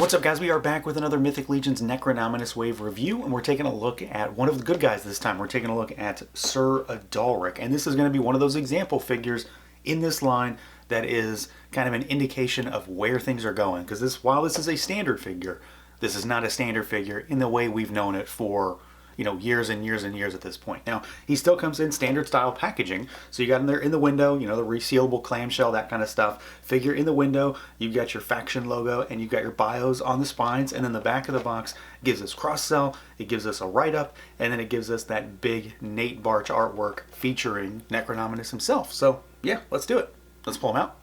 What's up, guys? We are back with another Mythic Legion's Necronominus wave review, and we're taking a look at one of the good guys this time. We're taking a look at Sir Adalric, and this is going to be one of those example figures in this line that is kind of an indication of where things are going. Because while this is a standard figure, this is not a standard figure in the way we've known it for years and years and years at this point. Now, he still comes in standard style packaging. So you got him there in the window, the resealable clamshell, that kind of stuff. Figure in the window, you've got your faction logo, and you've got your bios on the spines, and then the back of the box gives us cross-sell, it gives us a write-up, and then it gives us that big Nate Barch artwork featuring Necronominus himself. So, yeah, let's do it. Let's pull him out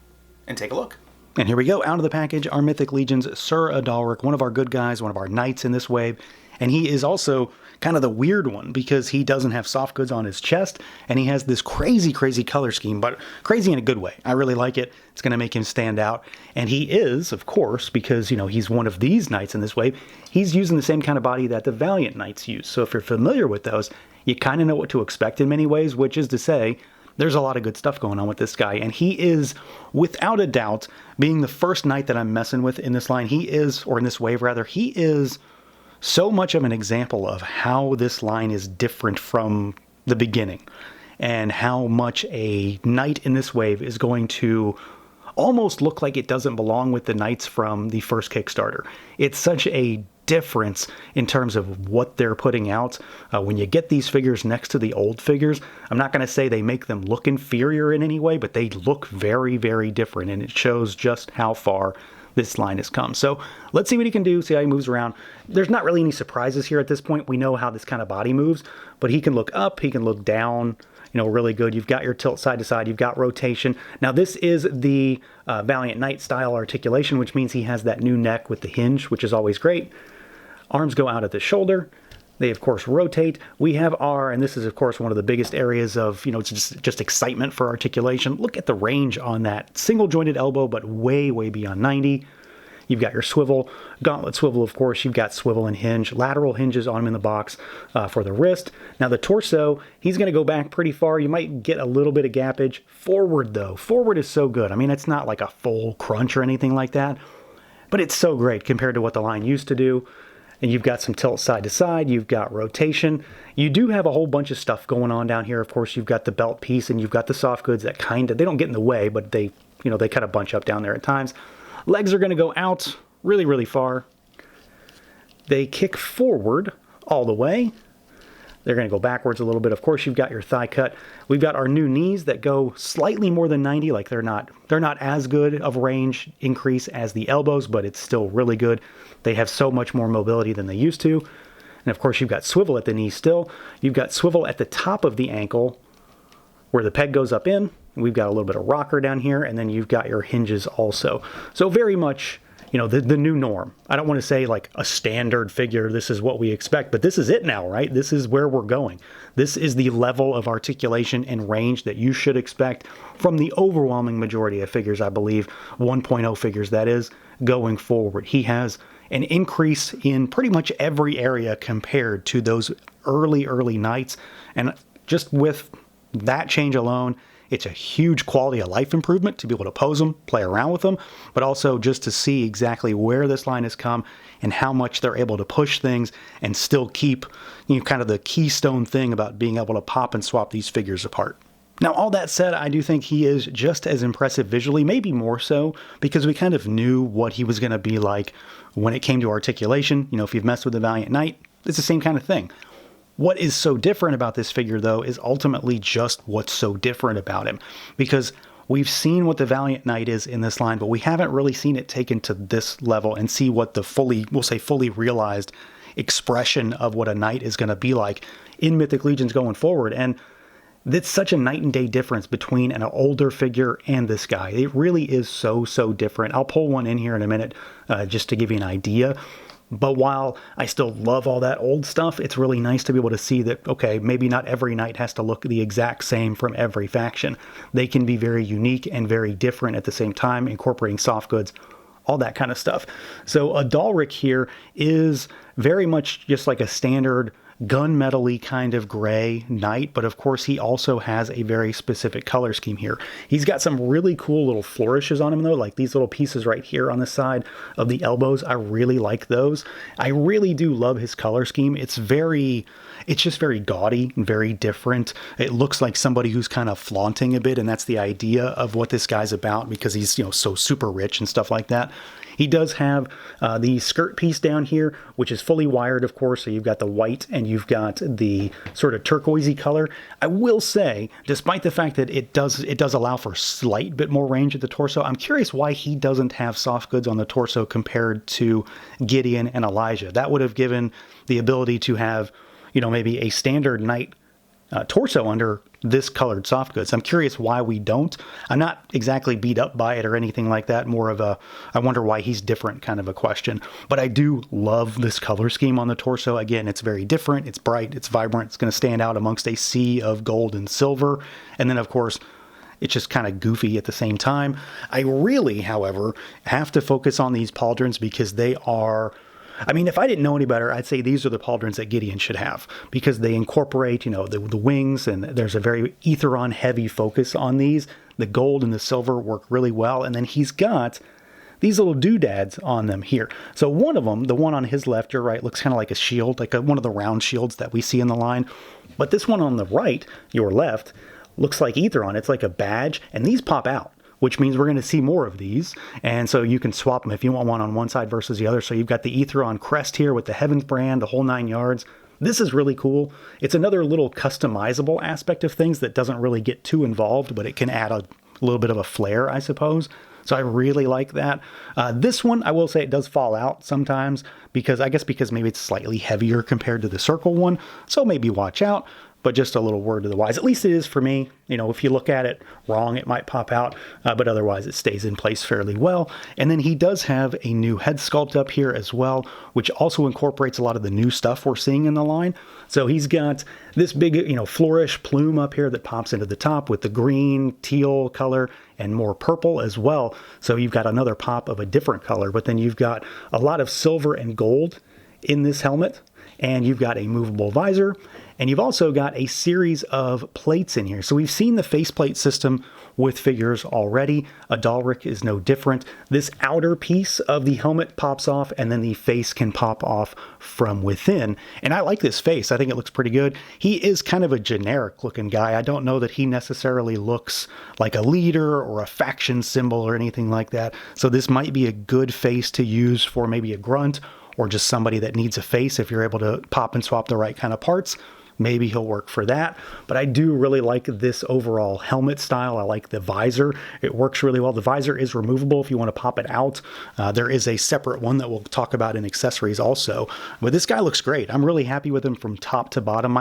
and take a look. And here we go, out of the package, our Mythic Legion's Sir Adalric, one of our good guys, one of our knights in this wave. And he is also kind of the weird one because he doesn't have soft goods on his chest, and he has this crazy, crazy color scheme, but crazy in a good way. I really like it. It's going to make him stand out. And he is, of course, because, he's one of these knights in this wave, he's using the same kind of body that the Valiant Knights use. So if you're familiar with those, you kind of know what to expect in many ways, which is to say, there's a lot of good stuff going on with this guy, and he is, without a doubt, being the first knight that I'm messing with in this line, or in this wave rather, he is so much of an example of how this line is different from the beginning, and how much a knight in this wave is going to almost look like it doesn't belong with the knights from the first Kickstarter. It's such a difference in terms of what they're putting out. When you get these figures next to the old figures, I'm not going to say they make them look inferior in any way, but they look very, very different, and it shows just how far this line has come. So let's see what he can do, see how he moves around. There's not really any surprises here at this point. We know how this kind of body moves, but he can look up, he can look down, really good. You've got your tilt side to side, you've got rotation. Now this is the Valiant Knight style articulation, which means he has that new neck with the hinge, which is always great. Arms go out at the shoulder. They, of course, rotate. We have and this is, of course, one of the biggest areas of, it's just excitement for articulation. Look at the range on that single jointed elbow, but way, way beyond 90. You've got your swivel, gauntlet swivel, of course. You've got swivel and hinge, lateral hinges on him in the box for the wrist. Now, the torso, he's going to go back pretty far. You might get a little bit of gappage. Forward, though. Forward is so good. I mean, it's not like a full crunch or anything like that, but it's so great compared to what the line used to do. And you've got some tilt side to side, you've got rotation. You do have a whole bunch of stuff going on down here. Of course, you've got the belt piece and you've got the soft goods that they don't get in the way, but they kind of bunch up down there at times. Legs are going to go out really, really far. They kick forward all the way. They're going to go backwards a little bit. Of course, you've got your thigh cut. We've got our new knees that go slightly more than 90. Like they're not as good of range increase as the elbows, but it's still really good. They have so much more mobility than they used to. And of course, you've got swivel at the knee still. You've got swivel at the top of the ankle where the peg goes up in. We've got a little bit of rocker down here, and then you've got your hinges also. So very much, the new norm. I don't want to say like a standard figure, this is what we expect, but this is it now, right? This is where we're going. This is the level of articulation and range that you should expect from the overwhelming majority of figures, I believe, 1.0 figures that is, going forward. He has an increase in pretty much every area compared to those early knights, and just with that change alone, it's a huge quality of life improvement to be able to pose them, play around with them, but also just to see exactly where this line has come and how much they're able to push things and still keep, kind of the keystone thing about being able to pop and swap these figures apart. Now, all that said, I do think he is just as impressive visually, maybe more so, because we kind of knew what he was going to be like when it came to articulation. If you've messed with the Valiant Knight, it's the same kind of thing. What is so different about this figure, though, is ultimately just what's so different about him. Because we've seen what the Valiant Knight is in this line, but we haven't really seen it taken to this level and see what the fully realized expression of what a knight is going to be like in Mythic Legions going forward. And it's such a night and day difference between an older figure and this guy. It really is so, so different. I'll pull one in here in a minute just to give you an idea. But while I still love all that old stuff, it's really nice to be able to see that, okay, maybe not every knight has to look the exact same from every faction. They can be very unique and very different at the same time, incorporating soft goods, all that kind of stuff. So Adalric here is very much just like a standard gunmetal-y kind of gray knight, but of course he also has a very specific color scheme here. He's got some really cool little flourishes on him though, like these little pieces right here on the side of the elbows. I really like those. I really do love his color scheme. It's just very gaudy and very different. It looks like somebody who's kind of flaunting a bit, and that's the idea of what this guy's about, because he's, so super rich and stuff like that. He does have the skirt piece down here, which is fully wired, of course. So you've got the white and you've got the sort of turquoisey color. I will say, despite the fact that it does allow for a slight bit more range at the torso, I'm curious why he doesn't have soft goods on the torso compared to Gideon and Elijah. That would have given the ability to have, maybe a standard knight torso under this colored soft goods. I'm curious why we don't. I'm not exactly beat up by it or anything like that. More of a, I wonder why he's different kind of a question. But I do love this color scheme on the torso. Again, it's very different. It's bright. It's vibrant. It's going to stand out amongst a sea of gold and silver. And then, of course, it's just kind of goofy at the same time. I really, however, have to focus on these pauldrons because they are... if I didn't know any better, I'd say these are the pauldrons that Gideon should have, because they incorporate, the wings, and there's a very Aetheron heavy focus on these. The gold and the silver work really well. And then he's got these little doodads on them here. So one of them, the one on his left, your right, looks kind of like a shield, like one of the round shields that we see in the line. But this one on the right, your left, looks like Aetheron. It's like a badge, and these pop out, which means we're going to see more of these. And so you can swap them if you want one on one side versus the other. So you've got the Aetheron crest here with the Heavens brand, the whole 9 yards. This is really cool. It's another little customizable aspect of things that doesn't really get too involved, but it can add a little bit of a flair, I suppose. So I really like that. This one, I will say it does fall out sometimes because maybe it's slightly heavier compared to the circle one. So maybe watch out. But just a little word to the wise. At least it is for me. If you look at it wrong, it might pop out. But otherwise, it stays in place fairly well. And then he does have a new head sculpt up here as well, which also incorporates a lot of the new stuff we're seeing in the line. So he's got this big, flourish plume up here that pops into the top with the green, teal color and more purple as well. So you've got another pop of a different color. But then you've got a lot of silver and gold in this helmet. And you've got a movable visor. And you've also got a series of plates in here. So we've seen the faceplate system with figures already. Adalric is no different. This outer piece of the helmet pops off, and then the face can pop off from within. And I like this face. I think it looks pretty good. He is kind of a generic looking guy. I don't know that he necessarily looks like a leader or a faction symbol or anything like that. So this might be a good face to use for maybe a grunt or just somebody that needs a face if you're able to pop and swap the right kind of parts. Maybe he'll work for that. But I do really like this overall helmet style. I like the visor. It works really well. The visor is removable if you want to pop it out. There is a separate one that we'll talk about in accessories also. But this guy looks great. I'm really happy with him from top to bottom.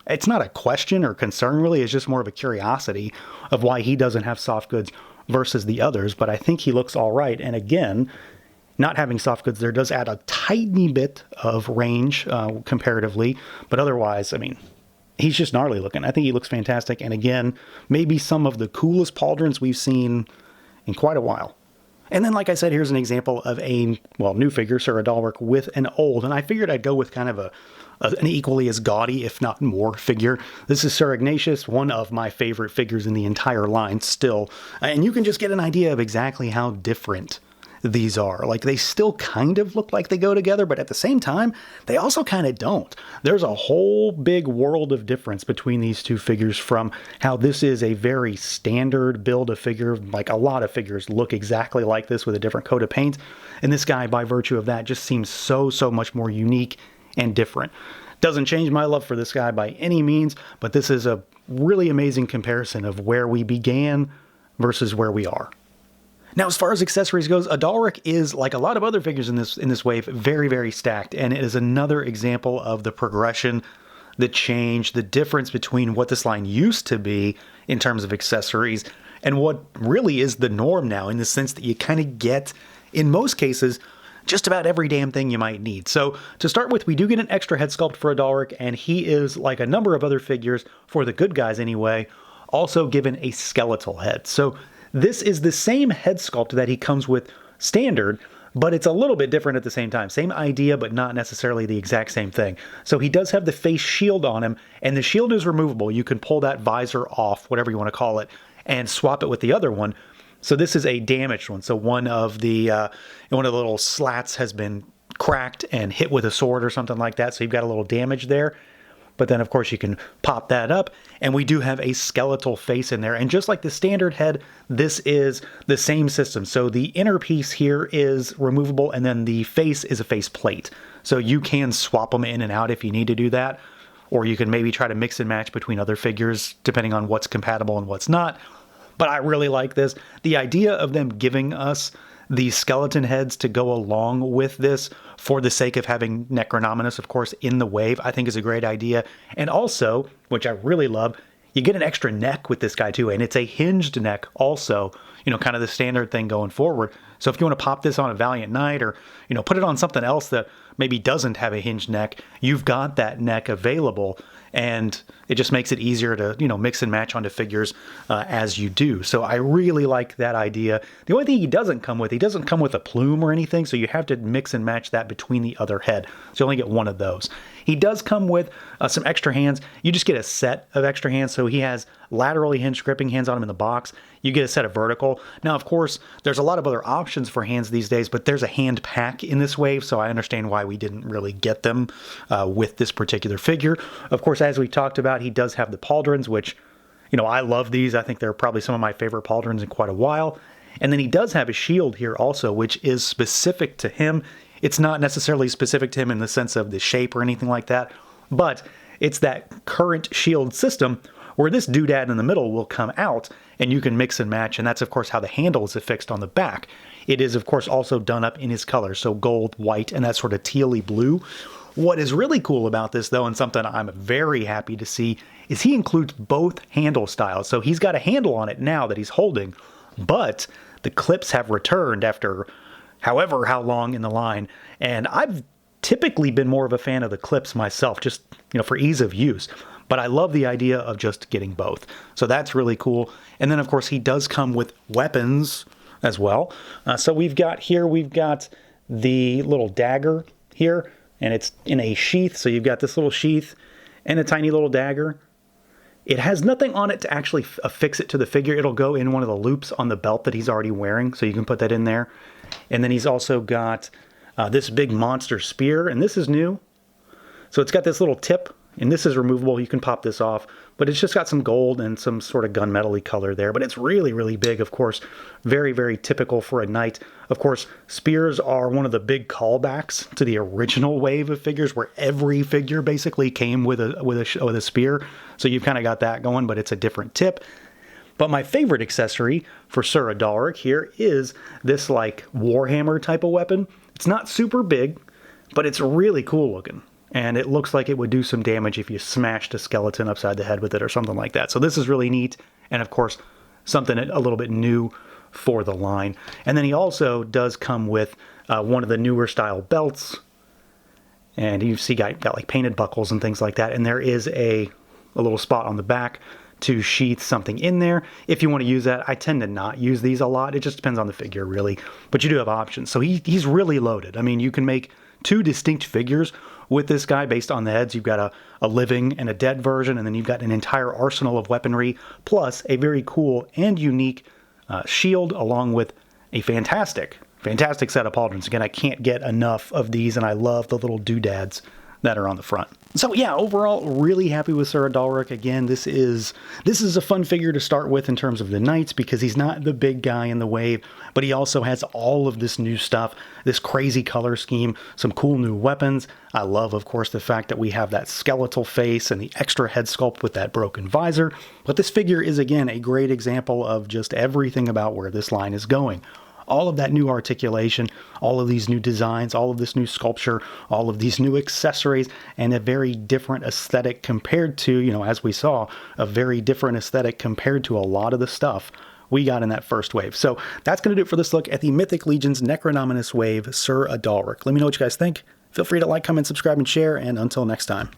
It's not a question or concern really. It's just more of a curiosity of why he doesn't have soft goods versus the others. But I think he looks all right. And again, not having soft goods there does add a tiny bit of range comparatively, but otherwise, he's just gnarly looking. I think he looks fantastic, and again, maybe some of the coolest pauldrons we've seen in quite a while. And then, like I said, here's an example of a, new figure, Sir Adalric, with an old, and I figured I'd go with kind of an equally as gaudy, if not more, figure. This is Sir Ignatius, one of my favorite figures in the entire line still, and you can just get an idea of exactly how different these are. Like, they still kind of look like they go together, but at the same time, they also kind of don't. There's a whole big world of difference between these two figures, from how this is a very standard build of figure, like a lot of figures look exactly like this with a different coat of paint, and this guy, by virtue of that, just seems so much more unique and different. Doesn't change my love for this guy by any means, but this is a really amazing comparison of where we began versus where we are. Now, as far as accessories goes, Adalric is, like a lot of other figures in this wave, very, very stacked, and it is another example of the progression, the change, the difference between what this line used to be in terms of accessories and what really is the norm now, in the sense that you kind of get, in most cases, just about every damn thing you might need. So to start with, we do get an extra head sculpt for Adalric, and he is, like a number of other figures, for the good guys anyway, also given a skeletal head. So this is the same head sculpt that he comes with standard, but it's a little bit different at the same time. Same idea, but not necessarily the exact same thing. So he does have the face shield on him, and the shield is removable. You can pull that visor off, whatever you want to call it, and swap it with the other one. So this is a damaged one. So one of the little slats has been cracked and hit with a sword or something like that. So you've got a little damage there. But then, of course, you can pop that up, and we do have a skeletal face in there. And just like the standard head, this is the same system. So the inner piece here is removable, and then the face is a face plate. So you can swap them in and out if you need to do that, or you can maybe try to mix and match between other figures, depending on what's compatible and what's not. But I really like this. The idea of them giving us the skeleton heads to go along with this for the sake of having Necronominus, of course, in the wave, I think is a great idea. And also, which I really love, you get an extra neck with this guy too, and it's a hinged neck also, kind of the standard thing going forward. So if you want to pop this on a Valiant Knight or, put it on something else that maybe doesn't have a hinged neck, you've got that neck available. And it just makes it easier to, mix and match onto figures as you do. So I really like that idea. The only thing he doesn't come with a plume or anything, so you have to mix and match that between the other head. So you only get one of those. He does come with some extra hands. You just get a set of extra hands. So he has laterally hinged gripping hands on him in the box. You get a set of vertical. Now, of course, there's a lot of other options for hands these days, but there's a hand pack in this wave, so I understand why we didn't really get them with this particular figure. Of course, as we talked about, he does have the pauldrons, which, I love these. I think they're probably some of my favorite pauldrons in quite a while. And then he does have a shield here also, which is specific to him. It's not necessarily specific to him in the sense of the shape or anything like that, but it's that current shield system where this doodad in the middle will come out and you can mix and match. And that's, of course, how the handle is affixed on the back. It is, of course, also done up in his color. So gold, white, and that sort of tealy blue. What is really cool about this, though, and something I'm very happy to see, is he includes both handle styles. So he's got a handle on it now that he's holding, but the clips have returned after however how long in the line. And I've typically been more of a fan of the clips myself, just, for ease of use. But I love the idea of just getting both. So that's really cool. And then, of course, he does come with weapons as well. So we've got the little dagger here, and it's in a sheath. So you've got this little sheath and a tiny little dagger. It has nothing on it to actually affix it to the figure. It'll go in one of the loops on the belt that he's already wearing, so you can put that in there. And then he's also got this big monster spear, and this is new. So it's got this little tip, and this is removable. You can pop this off, but it's just got some gold and some sort of gunmetal-y color there. But it's really, really big, of course. Very, very typical for a knight. Of course, spears are one of the big callbacks to the original wave of figures, where every figure basically came with a spear. So you've kind of got that going, but it's a different tip. But my favorite accessory for Sir Adalric here is this like Warhammer type of weapon. It's not super big, but it's really cool looking. And it looks like it would do some damage if you smashed a skeleton upside the head with it or something like that. So this is really neat. And of course, something a little bit new for the line. And then he also does come with one of the newer style belts. And you see got like painted buckles and things like that. And there is a little spot on the back to sheath something in there if you want to use that. I tend to not use these a lot. It just depends on the figure, really. But you do have options. So he's really loaded. I mean, you can make two distinct figures with this guy based on the heads. You've got a living and a dead version, and then you've got an entire arsenal of weaponry, plus a very cool and unique shield, along with a fantastic set of pauldrons. Again, I can't get enough of these, and I love the little doodads that are on the front. So yeah, overall, really happy with Sir Adalric. Again, this is a fun figure to start with in terms of the knights, because he's not the big guy in the wave, but he also has all of this new stuff, this crazy color scheme, some cool new weapons. I love, of course, the fact that we have that skeletal face and the extra head sculpt with that broken visor. But this figure is, again, a great example of just everything about where this line is going. All of that new articulation, all of these new designs, all of this new sculpture, all of these new accessories, and a very different aesthetic compared to, as we saw, a very different aesthetic compared to a lot of the stuff we got in that first wave. So that's going to do it for this look at the Mythic Legion's Necronominus wave, Sir Adalric. Let me know what you guys think. Feel free to like, comment, subscribe, and share, and until next time.